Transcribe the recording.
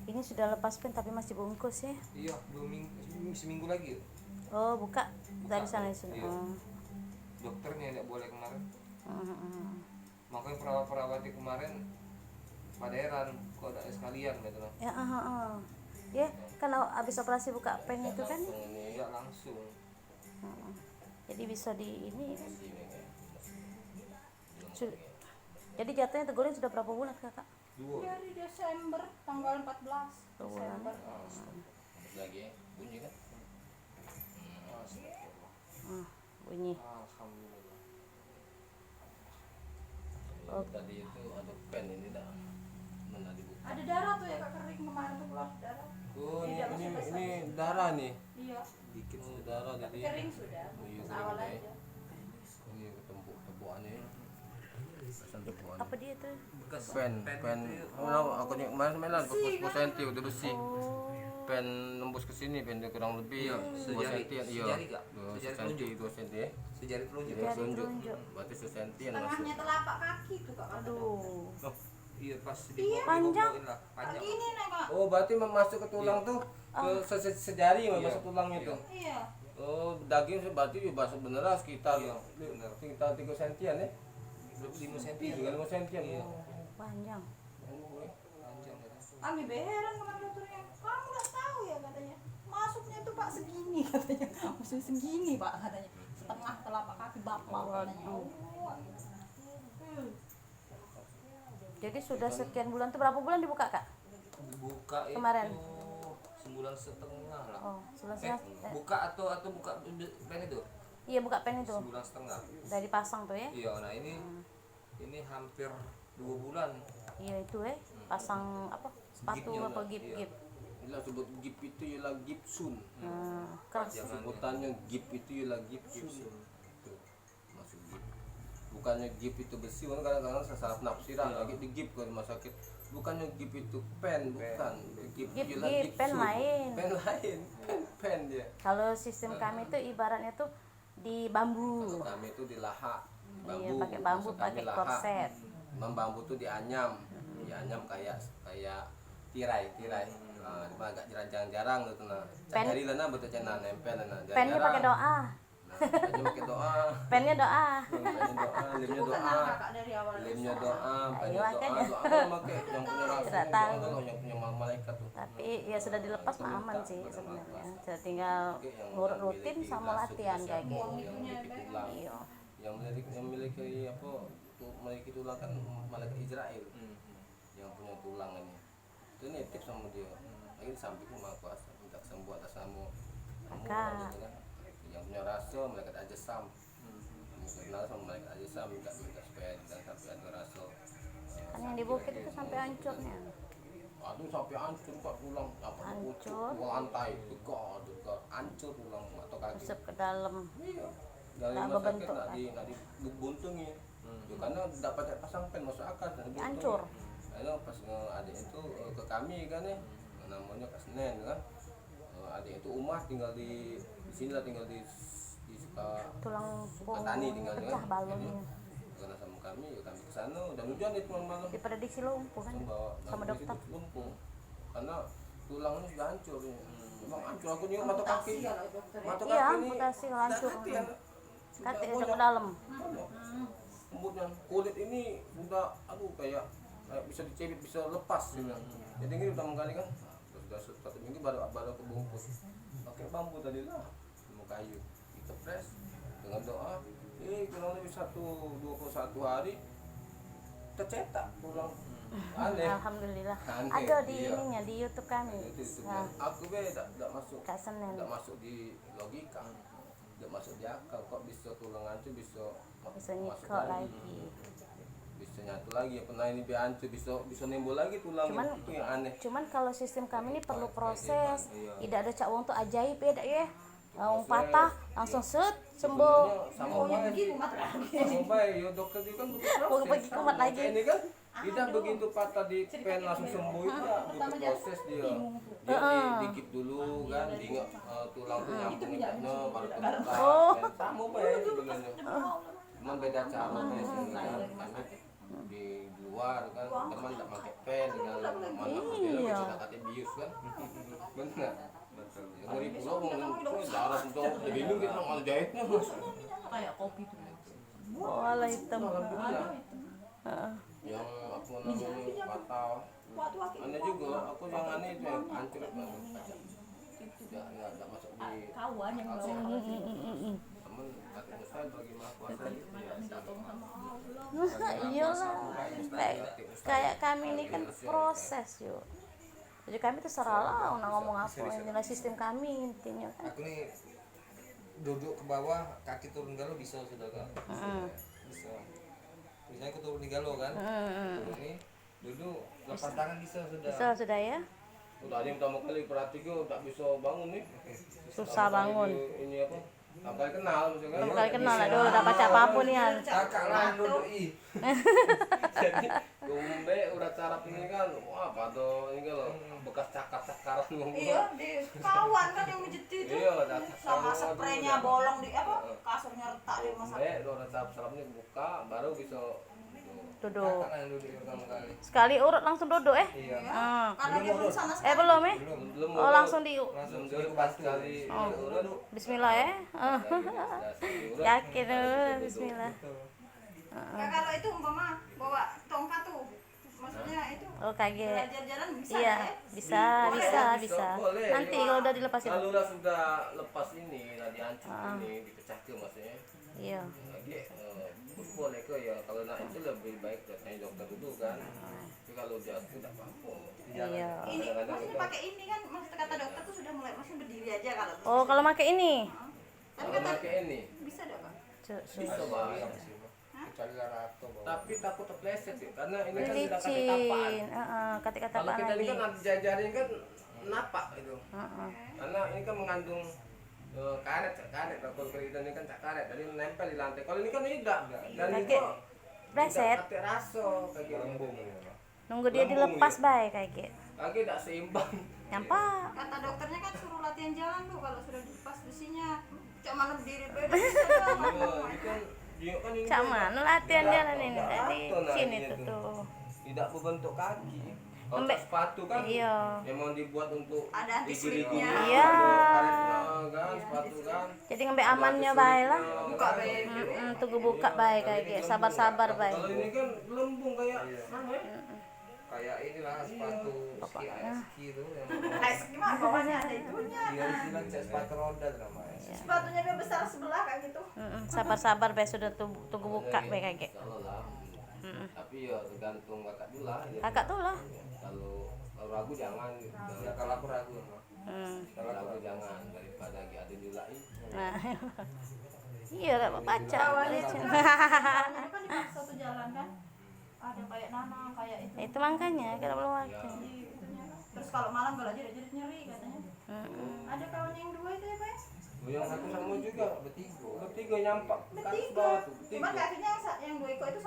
Ini sudah lepas pen tapi masih bungkus ya. Iya, seminggu lagi. Oh, buka dari sana Iya. Oh. Dokternya tidak boleh kemarin. Hmm. Makanya perawat-perawatnya kemarin pada heran kok ada sekalian gitu loh. Ya, ya kan habis operasi buka pen itu kan. Iya langsung. Jadi bisa di ini. Jadi jatuhnya tegurin sudah berapa bulan kakak? Dari Desember tanggal 14 Desember. Lagi bunyi kan? Bunyi. Alhamdulillah. Oh. Tadi itu ada pen ini dah. Mana dibuka? Ada darah tuh ya kak, kering kemarin tuh keluar darah. Oh ini darah nih. Iya. Dikit darah jadi. Kering sudah. Oh, iya, Awal kering, aja. Ini tembuannya. Tembuan. Apa dia tuh? Bekas Pen. Oh, aku kemarin mainan 10 cm udah bersih. Oh. Pen nembus ke sini, pen dia kurang lebih 2 cm. Sejari kak? 2 Sejari cm, telunjuk. 2 cm. Sejari telunjuk. Iya, Jari tunjuk. telunjuk. Berarti 1 cm masuk. Tengahnya telapak kaki tuh kak. Aduh. Oh, Iya pas Panjang. lah, panjang. Gini nih kak. oh berarti masuk ke tulang tuh ke sejari masuk tulangnya tuh. Iya. Oh, daging berarti masuk beneran sekitar Iya, bener. sekitar 3 cm ya. 5 cm. 5 cm. Iya. Panjang. Panjang ya. Kami heran kemarin dokternya. Kamu nggak tahu ya katanya. Masuknya tuh pak segini katanya. Maksudnya segini pak katanya. Setengah telapak kaki bapak katanya. Jadi sudah sekian bulan tuh berapa bulan dibuka kak? Buka itu Kemarin. sebulan setengah lah. Oh, sebulan setengah. Buka atau buka pen itu? Iya buka pen itu. Sebulan setengah. Dari pasang tuh ya? Iya, nah ini hampir 2 bulan. Iya itu pasang apa? Sepatu Gipnya apa lah, gip. Inilah sebut gip itu ialah gipsum. Keras. Sebutannya gip itu ialah gipsum. Tuh, masuk gip. Bukannya gip itu besi, kan kadang-kadang saya salah penafsiran lagi di gip ke rumah sakit. Bukannya gip itu pen, bukan. Gip ialah Gip, pen gipsum. lain. Pen lain, pen dia. Kalau sistem kami tuh ibaratnya tuh di bambu. Kalau kami itu di laha, bambu. Iya, pakai bambu, Maksud kami pakai laha. korset. Memang bambu tuh dianyam, dianyam kayak tirai. Nah, cuma agak jarang-jarang gitu nah. Pen- Cari lana betul cina nempel lana. Pennya pakai doa. Nah, pennya pakai doa. Pennya doa. Pennya doa, lemnya Bukan doa. kakak dari awal. Lemnya doa, pennya Ayo, makanya. doa. Doa pakai yang punya rasul, Tidak tahu. doa yang punya malaikat tuh. Tapi ya sudah dilepas mah aman sih sebenarnya. Sudah tinggal ngurut rutin sama latihan kayak gitu. Yang memiliki tulang. Iya. Yang memiliki apa? Memiliki tulang kan malaikat Israel. Yang punya tulang ini. Itu nitip sama dia. Lagi disamping sama kuasa minta sembuh atas kamu. Maka. Gitu kan. Yang punya rasul malaikat Ajasam. Kenal sama malaikat Ajasam minta supaya jangan sampai ada rasul. Kan yang di bukit itu sampai hancurnya. Aduh sampai hancur kok tulang apa Hancur. lantai dekat hancur tulang atau kaki. Masuk ke dalam. Iya. Dari Nggak rumah sakit berbentuk, nggak dibuntungi. Ya, karena dapat pasang pen masuk akal dan dibuntungi. Hancur. Lalu pas adik itu ke kami kan ya, namanya Kak Senen kan. Adik itu Umar tinggal di sini lah, tinggal di Tulang Sukatani tinggal pecah balonnya. Karena sama kami ya kami ke sana udah hujan itu malam. Diprediksi lumpuh kan sama dokter. Lumpuh. Karena tulangnya sudah hancur ya. Memang hancur aku juga mata kaki. Mata Iya, kaki ini amputasi hancur. hati ya. Kaki Sudah itu ke dalam. Kemudian kulit ini udah aduh kayak bisa dicebit bisa lepas gitu. Jadi ini udah menggali kan sudah 1 minggu baru kebungkus pakai bambu tadi lah mau kayu ditepres dengan doa kurang lebih 21 hari tercetak tulang aneh. Alhamdulillah. Aneh, Ada di iya. ininya di YouTube kami. Itu Nah, aku tidak masuk Kak Senen. tidak masuk di logika tidak masuk di akal kok bisa tulang hancur bisa Bisa masuk nyekok lagi. bisa nyatu lagi ya pernah ini hancur bisa nimbul lagi tulang itu yang aneh. Cuman kalau sistem kami ini perlu proses. Tidak ada cak wong tuh ajaib ya, Dak, ya. Wong patah langsung sembuh. Sama baik sama baik ya dokter itu kan Mau pergi kumat lagi. ini kan tidak begitu patah di pen langsung sembuh itu ya butuh proses dia dikip dulu kan diingat tulang tuh nyambungnya baru kebuka sama baik sebenarnya cuman beda cara biasanya karena di luar kan teman tidak pakai pen dengan mana Iya. kita kata bius kan benar ngeri pulau mau darah untuk jadi bingung kita mau jahitnya Kayak kopi tuh. Wala hitam. alhamdulillah Heeh. yang aku namanya patah Waktu waktu aneh juga aku yang aneh itu yang hancur banget tidak masuk di kawan yang bawa temen kata saya bagi maaf puasa gitu ya Iyalah. Kayak kami ini kan proses yuk. Jadi kami terserah lah nak ngomong apa, inilah sistem kami intinya kan. Aku nih duduk ke bawah, kaki turun galau bisa sudah kan? Bisa. Misalnya aku turun di galau kan? Turun nih, duduk lepas tangan bisa sudah. Bisa sudah ya. udah ada yang pertama kali perhatiku tak bisa bangun nih Susah bangun. ini apa sampai kenal misalkan Kamu kali kenal aduh udah baca apapun ya. Kakak lah duduk ih. jadi tumbe udah cara ini kan wah pada ini kan loh bekas cakar-cakaran iya di kawan kan yang mijit itu iya udah sama spraynya bolong di apa kasurnya retak di rumah sakit. tumbe udah sarap-sarapnya buka baru bisa Duduk. Kakak lah yang duduk pertama kali. Sekali urut langsung duduk Iya. Karena dia belum sama sekali. Belum Belum. belum Oh langsung di Langsung belum duduk pas bantu. sekali urut Bismillah ya. urut Yakin Bismillah. Ya kalau itu umpama bawa tongkat tuh maksudnya itu Oh kaget. belajar jalan bisa Iya, ya? bisa, Boleh, bisa, bisa, bisa. boleh. Nanti kalau udah dilepasin. kalau udah sudah lepas ini udah dihancur ini dipecahkan maksudnya Iya. lagi boleh ke ya kalau nak itu lebih baik ke tanya dokter dulu kan tapi kalau jatuh tidak apa-apa Iya. Ini maksudnya pakai ini kan maksudnya kata dokter tuh sudah mulai maksudnya berdiri aja kalau Oh, kalau pakai ini. tapi kalau kata pakai ini bisa dah Pak. bisa bang Kecuali Larato bawa. tapi takut terpleset ya karena ini kan sudah kaki tapaan Licin. Ketika kalau tapaan kita ini lagi. kan nanti jajarin kan napak itu Heeh. karena ini kan mengandung karet kalau kita ini kan tak karet jadi nempel di lantai kalau ini kan tidak dan Pakai itu preset. tidak pakai raso kayak gitu Lambung ya. Nunggu dia Lambung, dilepas ya. baik kayak gitu. lagi tidak seimbang Nyampak. Kata dokternya kan suruh latihan jalan tuh kalau sudah dilepas besinya cuma berdiri beda bisa dah. ini kan dia kan ini Cak mana latihan Tidak, jalan ini tidak tadi atur nah sini ini tuh tuh. tidak berbentuk kaki kalau Ambek- sepatu kan Iya. memang dibuat untuk Ada digigit anti-slipnya. Iya. kan sepatu kan Jadi ngambil amannya baik lah. Buka baik. Tunggu buka baik kayak gitu. Sabar-sabar baik. kalau ini kan lembung kayak Iya. mana ya Kayak inilah sepatu ski ski itu yang Kayak gimana bawahnya ada itunya. dia bilang sepatu roda namanya. Sepatunya dia besar sebelah kayak gitu. Sabar-sabar baik sudah tunggu buka baik kayak gitu. Insya Allah lah tapi ya tergantung kakak dulu lah ya. Kakak tuh lah. kalau ragu jangan gitu. Ya kalau aku ragu emang. kalau ragu jangan daripada lagi ada julai Nah. Iya, dapat baca. Bawahnya itu kan dipaksa tuh jalan kan. Ada kayak nanang kayak itu. Itu makanya kita belum waktu. Di itunya kan. Terus kalau malam kalau jerit-jerit nyeri katanya. Ada kawan yang dua itu ya Pak? yang satu sama juga Bertiga. bertiga nyampak kan Bertiga. bawah tuh Cuman bertiga kakinya yang dua ikut itu